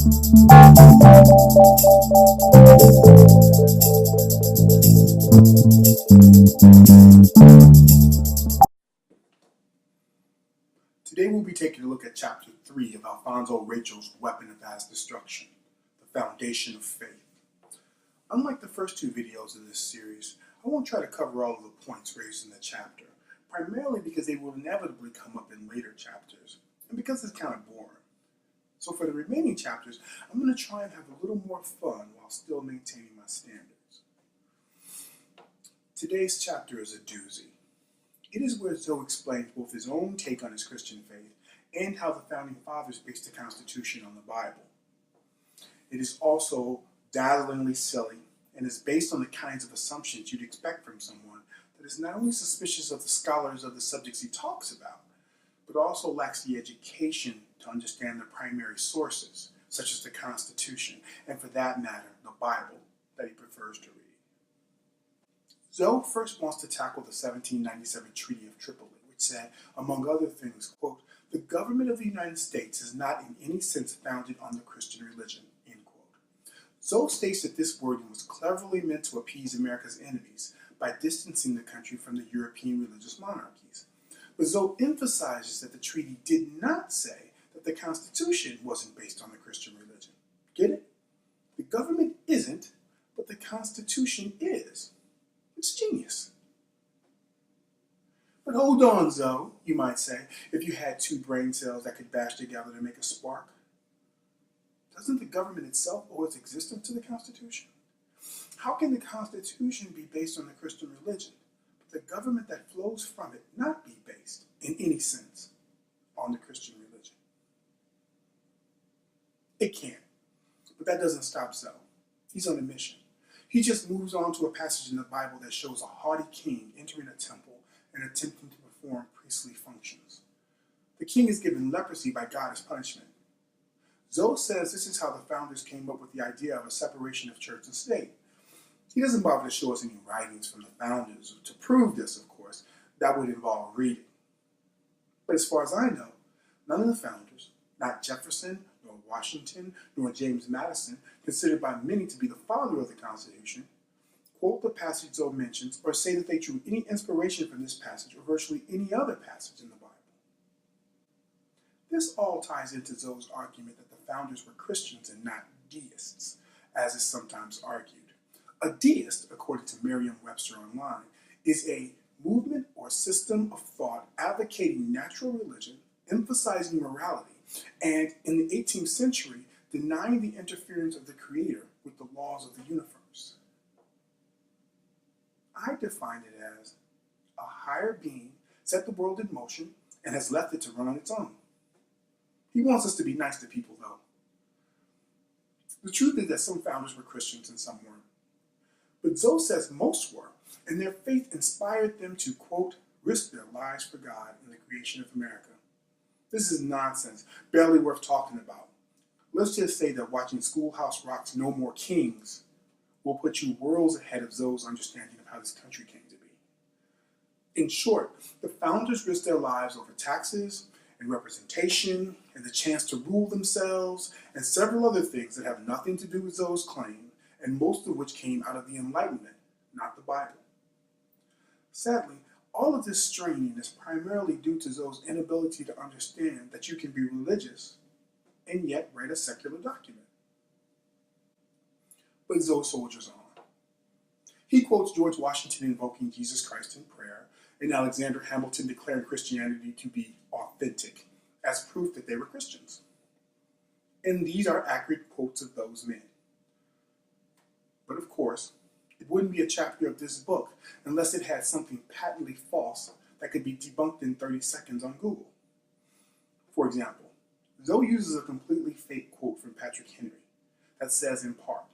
Today we'll be taking a look at Chapter 3 of Alfonzo Rachel's Weapon of A.S.S. Destruction, the Foundation of Faith. Unlike the first two videos in this series, I won't try to cover all of the points raised in the chapter, primarily because they will inevitably come up in later chapters, and because it's kind of boring. So for the remaining chapters, I'm going to try and have a little more fun while still maintaining my standards. Today's chapter is a doozy. It is where Zoe explains both his own take on his Christian faith and how the Founding Fathers based the Constitution on the Bible. It is also dazzlingly silly and is based on the kinds of assumptions you'd expect from someone that is not only suspicious of the scholars of the subjects he talks about, but also lacks the education to understand the primary sources, such as the Constitution, and for that matter, the Bible, that he prefers to read. Zoe first wants to tackle the 1797 Treaty of Tripoli, which said, among other things, quote, "The government of the United States is not in any sense founded on the Christian religion," end quote. Zoe states that this wording was cleverly meant to appease America's enemies by distancing the country from the European religious monarchies. But Zoe emphasizes that the treaty did not say that the Constitution wasn't based on the Christian religion. Get it? The government isn't, but the Constitution is. It's genius. But hold on, Zoe, you might say, if you had two brain cells that could bash together to make a spark. Doesn't the government itself owe its existence to the Constitution? How can the Constitution be based on the Christian religion, but the government that flows from it not be based, in any sense, on the Christian religion? It can, but that doesn't stop Zoe. He's on a mission. He just moves on to a passage in the Bible that shows a haughty king entering a temple and attempting to perform priestly functions. The king is given leprosy by God as punishment. Zoe says this is how the founders came up with the idea of a separation of church and state. He doesn't bother to show us any writings from the founders. To prove this, of course, that would involve reading. But as far as I know, none of the founders, not Jefferson, nor Washington, nor James Madison, considered by many to be the father of the Constitution, quote the passage Zoe mentions or say that they drew any inspiration from this passage or virtually any other passage in the Bible. This all ties into Zoe's argument that the founders were Christians and not deists, as is sometimes argued. A deist, according to Merriam-Webster Online, is a movement or system of thought advocating natural religion, emphasizing morality, and in the 18th century, denying the interference of the Creator with the laws of the universe. I define it as a higher being set the world in motion and has left it to run on its own. He wants us to be nice to people, though. The truth is that some founders were Christians and some weren't. But Zoe says most were, and their faith inspired them to, quote, risk their lives for God in the creation of America. This is nonsense, barely worth talking about. Let's just say that watching Schoolhouse Rock's No More Kings will put you worlds ahead of Zoe's understanding of how this country came to be. In short, the founders risked their lives over taxes and representation and the chance to rule themselves and several other things that have nothing to do with Zoe's claim, and most of which came out of the Enlightenment, not the Bible. Sadly, all of this straining is primarily due to Zoe's inability to understand that you can be religious and yet write a secular document. But Zoe soldiers on. He quotes George Washington invoking Jesus Christ in prayer and Alexander Hamilton declaring Christianity to be authentic as proof that they were Christians. And these are accurate quotes of those men. But of course, it wouldn't be a chapter of this book unless it had something patently false that could be debunked in 30 seconds on Google. For example, Zoe uses a completely fake quote from Patrick Henry that says in part,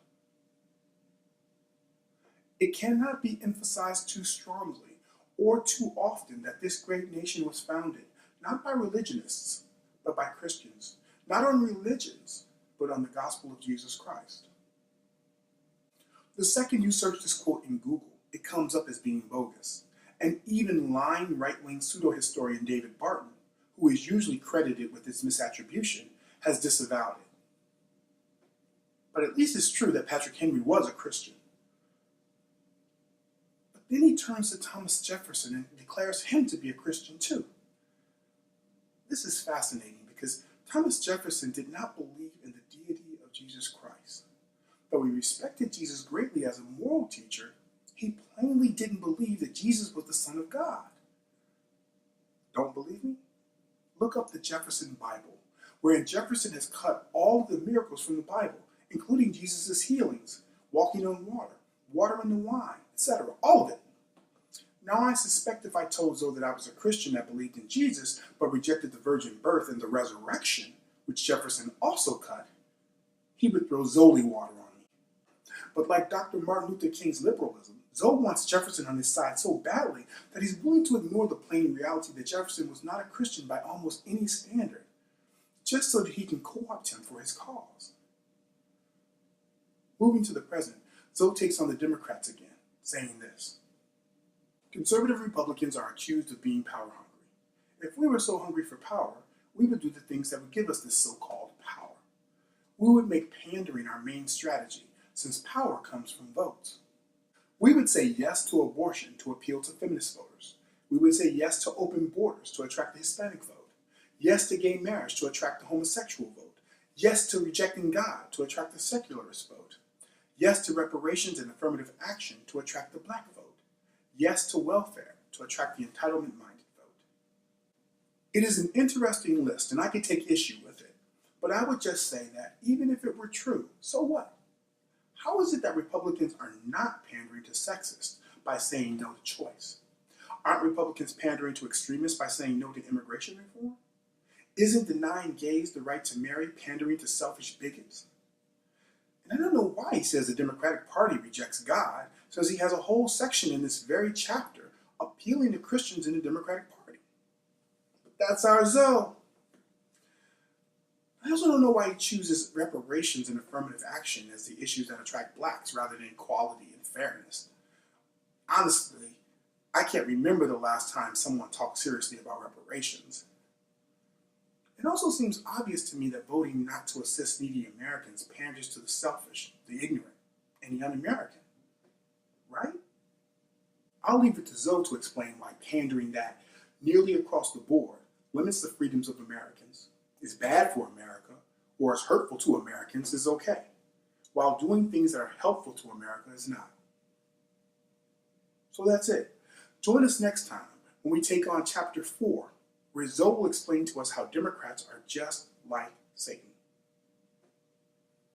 "It cannot be emphasized too strongly or too often that this great nation was founded not by religionists, but by Christians, not on religions, but on the gospel of Jesus Christ." The second you search this quote in Google, it comes up as being bogus, and even lying right-wing pseudo-historian David Barton, who is usually credited with its misattribution, has disavowed it. But at least it's true that Patrick Henry was a Christian. But then he turns to Thomas Jefferson and declares him to be a Christian too. This is fascinating because Thomas Jefferson did not believe in the deity of Jesus Christ. Though he respected Jesus greatly as a moral teacher, he plainly didn't believe that Jesus was the Son of God. Don't believe me? Look up the Jefferson Bible, wherein Jefferson has cut all of the miracles from the Bible, including Jesus' healings, walking on water, watering the wine, etc., all of it. Now I suspect if I told Zoe that I was a Christian that believed in Jesus, but rejected the virgin birth and the resurrection, which Jefferson also cut, he would throw Zoe water on me. But like Dr. Martin Luther King's liberalism, Zoe wants Jefferson on his side so badly that he's willing to ignore the plain reality that Jefferson was not a Christian by almost any standard, just so that he can co-opt him for his cause. Moving to the present, Zoe takes on the Democrats again, saying this: conservative Republicans are accused of being power hungry. If we were so hungry for power, we would do the things that would give us this so-called power. We would make pandering our main strategy, since power comes from votes. We would say yes to abortion to appeal to feminist voters. We would say yes to open borders to attract the Hispanic vote. Yes to gay marriage to attract the homosexual vote. Yes to rejecting God to attract the secularist vote. Yes to reparations and affirmative action to attract the black vote. Yes to welfare to attract the entitlement-minded vote. It is an interesting list, and I could take issue with it, but I would just say that even if it were true, so what? How is it that Republicans are not pandering to sexists by saying no to choice? Aren't Republicans pandering to extremists by saying no to immigration reform? Isn't denying gays the right to marry pandering to selfish bigots? And I don't know why he says the Democratic Party rejects God, since he has a whole section in this very chapter appealing to Christians in the Democratic Party. But that's our Zoe. I also don't know why he chooses reparations and affirmative action as the issues that attract blacks rather than equality and fairness. Honestly, I can't remember the last time someone talked seriously about reparations. It also seems obvious to me that voting not to assist needy Americans panders to the selfish, the ignorant, and the un-American. Right? I'll leave it to Zoe to explain why pandering that nearly across the board limits the freedoms of Americans, is bad for America, or is hurtful to Americans is okay, while doing things that are helpful to America is not. So that's it. Join us next time when we take on Chapter 4, where Zoe will explain to us how Democrats are just like Satan.